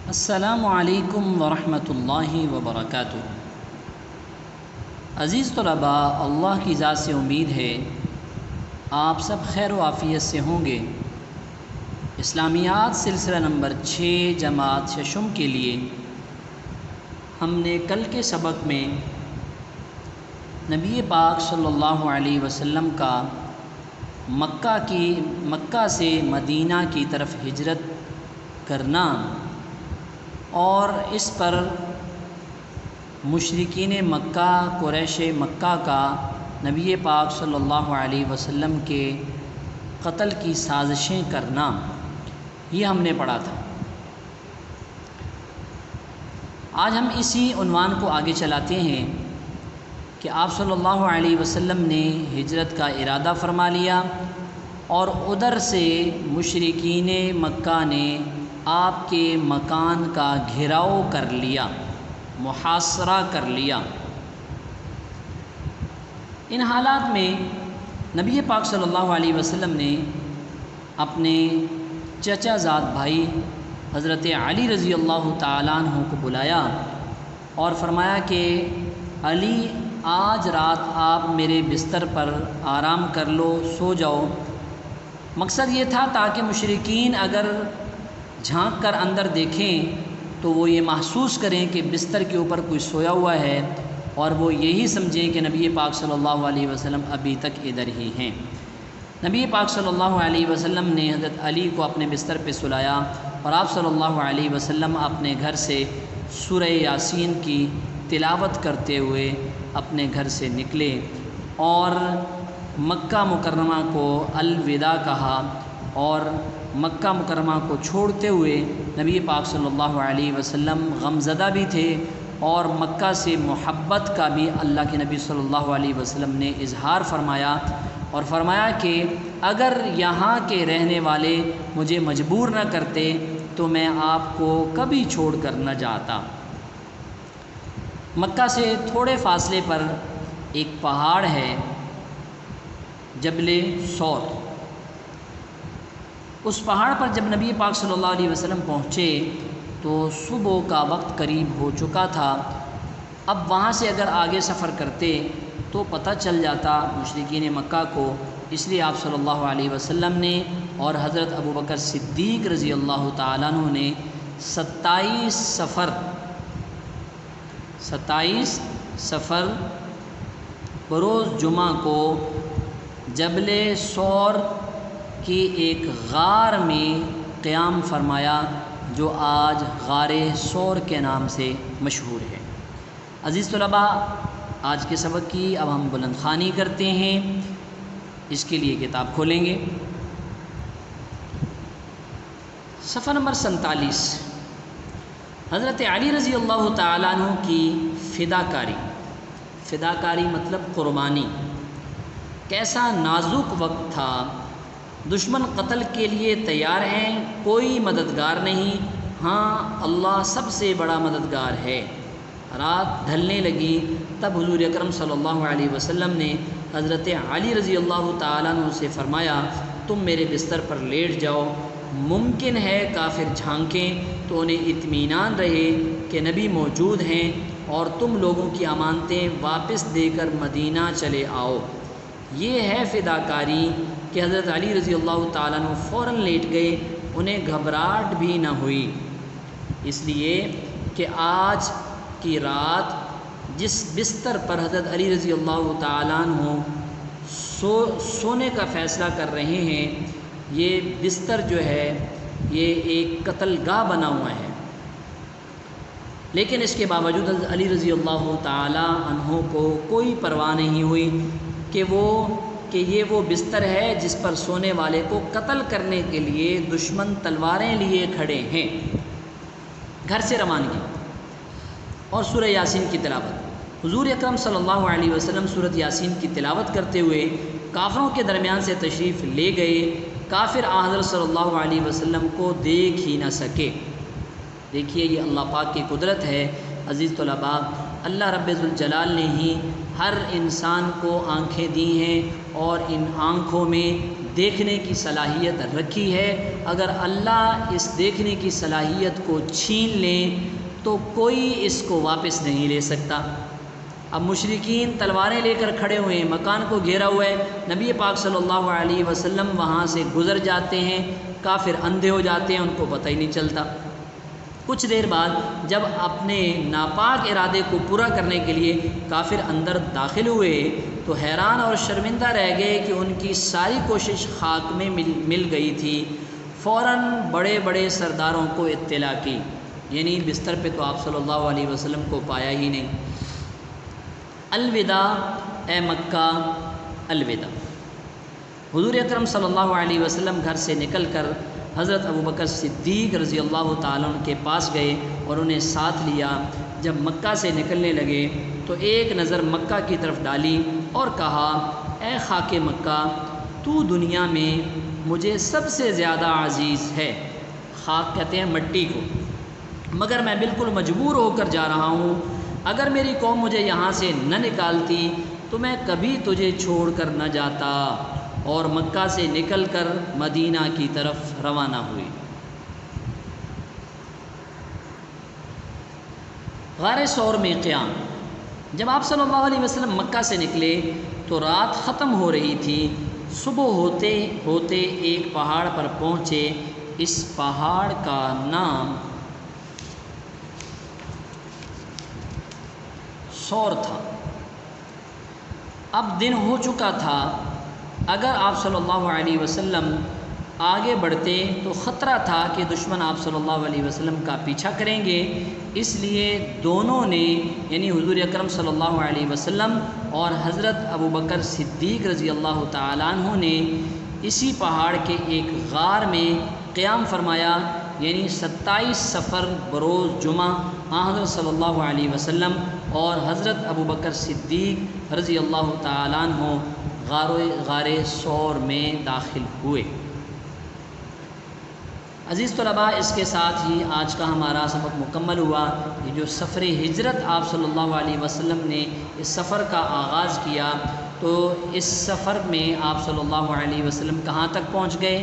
السلام علیکم ورحمۃ اللہ وبرکاتہ۔ عزیز طلباء، اللہ کی ذات سے امید ہے آپ سب خیر و عافیت سے ہوں گے۔ اسلامیات سلسلہ نمبر 6 جماعت ششم کے لیے ہم نے کل کے سبق میں نبی پاک صلی اللہ علیہ وسلم کا مکہ سے مدینہ کی طرف ہجرت کرنا اور اس پر مشرکین مکہ قریش مکہ کا نبی پاک صلی اللہ علیہ وسلم کے قتل کی سازشیں کرنا، یہ ہم نے پڑھا تھا۔ آج ہم اسی عنوان کو آگے چلاتے ہیں کہ آپ صلی اللہ علیہ وسلم نے ہجرت کا ارادہ فرما لیا اور ادھر سے مشرکین مکہ نے آپ کے مکان کا گھیراؤ کر لیا، محاصرہ کر لیا۔ ان حالات میں نبی پاک صلی اللہ علیہ وسلم نے اپنے چچا زاد بھائی حضرت علی رضی اللہ تعالیٰ عنہ کو بلایا اور فرمایا کہ علی، آج رات آپ میرے بستر پر آرام کر لو، سو جاؤ۔ مقصد یہ تھا تاکہ مشرکین اگر جھانک کر اندر دیکھیں تو وہ یہ محسوس کریں کہ بستر کے اوپر کوئی سویا ہوا ہے، اور وہ یہی سمجھیں کہ نبی پاک صلی اللہ علیہ وسلم ابھی تک ادھر ہی ہیں۔ نبی پاک صلی اللہ علیہ وسلم نے حضرت علی کو اپنے بستر پہ سلایا اور آپ صلی اللہ علیہ وسلم اپنے گھر سے سورہ یاسین کی تلاوت کرتے ہوئے اپنے گھر سے نکلے اور مکہ مکرمہ کو الوداع کہا، اور مکہ مکرمہ کو چھوڑتے ہوئے نبی پاک صلی اللہ علیہ وسلم غمزدہ بھی تھے، اور مکہ سے محبت کا بھی اللہ کے نبی صلی اللہ علیہ وسلم نے اظہار فرمایا، اور فرمایا کہ اگر یہاں کے رہنے والے مجھے مجبور نہ کرتے تو میں آپ کو کبھی چھوڑ کر نہ جاتا۔ مکہ سے تھوڑے فاصلے پر ایک پہاڑ ہے، جبل سور۔ اس پہاڑ پر جب نبی پاک صلی اللہ علیہ وسلم پہنچے تو صبح کا وقت قریب ہو چکا تھا۔ اب وہاں سے اگر آگے سفر کرتے تو پتہ چل جاتا مشرکین مکہ کو، اس لیے آپ صلی اللہ علیہ وسلم نے اور حضرت ابوبکر صدیق رضی اللہ تعالیٰ عنہ نے 27 سفر بروز جمعہ کو جبل سور کی ایک غار میں قیام فرمایا، جو آج غار سور کے نام سے مشہور ہے۔ عزیز طلباء، آج کے سبق کی اب ہم بلند خوانی کرتے ہیں۔ اس کے لیے کتاب کھولیں گے، صفحہ نمبر 47۔ حضرت علی رضی اللہ تعالیٰ عنہ کی فداکاری مطلب قربانی۔ کیسا نازک وقت تھا، دشمن قتل کے لیے تیار ہیں، کوئی مددگار نہیں، ہاں اللہ سب سے بڑا مددگار ہے۔ رات ڈھلنے لگی، تب حضور اکرم صلی اللہ علیہ وسلم نے حضرت علی رضی اللہ تعالیٰ عنہ سے فرمایا، تم میرے بستر پر لیٹ جاؤ، ممکن ہے کافر جھانکیں تو انہیں اطمینان رہے کہ نبی موجود ہیں، اور تم لوگوں کی امانتیں واپس دے کر مدینہ چلے آؤ۔ یہ ہے فداکاری کہ حضرت علی رضی اللہ تعالیٰ عنہ فوراً لیٹ گئے، انہیں گھبراہٹ بھی نہ ہوئی، اس لیے کہ آج کی رات جس بستر پر حضرت علی رضی اللہ تعالیٰ عنہ سونے کا فیصلہ کر رہے ہیں، یہ بستر جو ہے یہ ایک قتل گاہ بنا ہوا ہے۔ لیکن اس کے باوجود حضرت علی رضی اللہ تعالیٰ عنہ کو کوئی پرواہ نہیں ہوئی کہ یہ وہ بستر ہے جس پر سونے والے کو قتل کرنے کے لیے دشمن تلواریں لیے کھڑے ہیں۔ گھر سے روانگی اور سورہ یاسین کی تلاوت۔ حضور اکرم صلی اللہ علیہ وسلم سورۃ یاسین کی تلاوت کرتے ہوئے کافروں کے درمیان سے تشریف لے گئے۔ کافر حضرت صلی اللہ علیہ وسلم کو دیکھ ہی نہ سکے۔ دیکھیے یہ اللہ پاک کی قدرت ہے۔ عزیز طلباء، اللہ رب ذوالجلال نے ہی ہر انسان کو آنکھیں دی ہیں، اور ان آنکھوں میں دیکھنے کی صلاحیت رکھی ہے، اگر اللہ اس دیکھنے کی صلاحیت کو چھین لیں تو کوئی اس کو واپس نہیں لے سکتا۔ اب مشرکین تلواریں لے کر کھڑے ہوئے ہیں، مکان کو گھیرا ہوا ہے، نبی پاک صلی اللہ علیہ وسلم وہاں سے گزر جاتے ہیں، کافر اندھے ہو جاتے ہیں، ان کو پتہ ہی نہیں چلتا۔ کچھ دیر بعد جب اپنے ناپاک ارادے کو پورا کرنے کے لیے کافر اندر داخل ہوئے تو حیران اور شرمندہ رہ گئے کہ ان کی ساری کوشش خاک میں مل گئی تھی۔ فوراً بڑے بڑے سرداروں کو اطلاع کی، یعنی بستر پہ تو آپ صلی اللہ علیہ وسلم کو پایا ہی نہیں۔ الوداع اے مکہ، الوداع۔ حضور اکرم صلی اللہ علیہ وسلم گھر سے نکل کر حضرت ابوبکر صدیق رضی اللہ تعالیٰ عنہ کے پاس گئے اور انہیں ساتھ لیا۔ جب مکہ سے نکلنے لگے تو ایک نظر مکہ کی طرف ڈالی اور کہا، اے خاک مکہ، تو دنیا میں مجھے سب سے زیادہ عزیز ہے۔ خاک کہتے ہیں مٹی کو، مگر میں بالکل مجبور ہو کر جا رہا ہوں، اگر میری قوم مجھے یہاں سے نہ نکالتی تو میں کبھی تجھے چھوڑ کر نہ جاتا، اور مکہ سے نکل کر مدینہ کی طرف روانہ ہوئی۔ غار ثور میں قیام۔ جب آپ صلی اللہ علیہ وسلم مکہ سے نکلے تو رات ختم ہو رہی تھی، صبح ہوتے ہوتے ایک پہاڑ پر پہنچے۔ اس پہاڑ کا نام ثور تھا۔ اب دن ہو چکا تھا، اگر آپ صلی اللہ علیہ وسلم آگے بڑھتے تو خطرہ تھا کہ دشمن آپ صلی اللہ علیہ وسلم کا پیچھا کریں گے، اس لیے دونوں نے یعنی حضور اکرم صلی اللہ علیہ وسلم اور حضرت ابوبکر صدیق رضی اللہ تعالیٰ عنہ نے اسی پہاڑ کے ایک غار میں قیام فرمایا، یعنی 27 صفر بروز جمعہ حضرت صلی اللہ علیہ وسلم اور حضرت ابوبکر صدیق رضی اللہ تعالیٰ عنہ غار ثور میں داخل ہوئے۔ عزیز طلباء، اس کے ساتھ ہی آج کا ہمارا سبق مکمل ہوا۔ یہ جو سفر ہجرت آپ صلی اللہ علیہ وسلم نے اس سفر کا آغاز کیا، تو اس سفر میں آپ صلی اللہ علیہ وسلم کہاں تک پہنچ گئے؟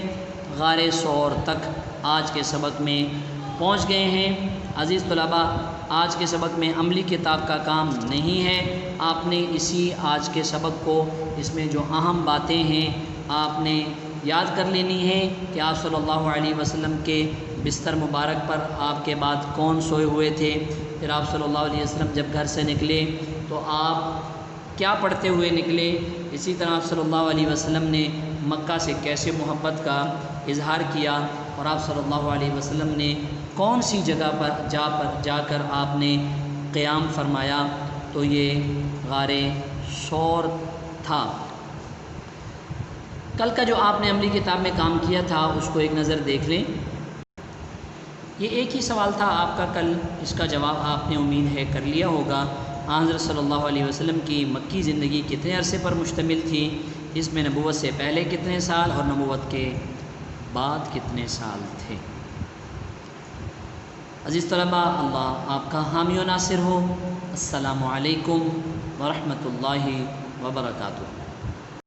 غار ثور تک آج کے سبق میں پہنچ گئے ہیں۔ عزیز طلباء، آج کے سبق میں عملی کتاب کا کام نہیں ہے، آپ نے اسی آج کے سبق کو، اس میں جو اہم باتیں ہیں آپ نے یاد کر لینی ہے کہ آپ صلی اللہ علیہ وسلم کے بستر مبارک پر آپ کے بعد کون سوئے ہوئے تھے، پھر آپ صلی اللہ علیہ وسلم جب گھر سے نکلے تو آپ کیا پڑھتے ہوئے نکلے، اسی طرح آپ صلی اللہ علیہ وسلم نے مکہ سے کیسے محبت کا اظہار کیا، اور آپ صلی اللہ علیہ وسلم نے کون سی جگہ پر جا کر آپ نے قیام فرمایا، تو یہ غار ثور تھا۔ کل کا جو آپ نے عملی کتاب میں کام کیا تھا اس کو ایک نظر دیکھ لیں۔ یہ ایک ہی سوال تھا آپ کا کل، اس کا جواب آپ نے امید ہے کر لیا ہوگا۔ حضرت صلی اللہ علیہ وسلم کی مکی زندگی کتنے عرصے پر مشتمل تھی، اس میں نبوت سے پہلے کتنے سال اور نبوت کے بعد کتنے سال تھے۔ عزیز طلباء، اللہ آپ کا حامی و ناصر ہو۔ السلام علیکم ورحمۃ اللہ وبرکاتہ۔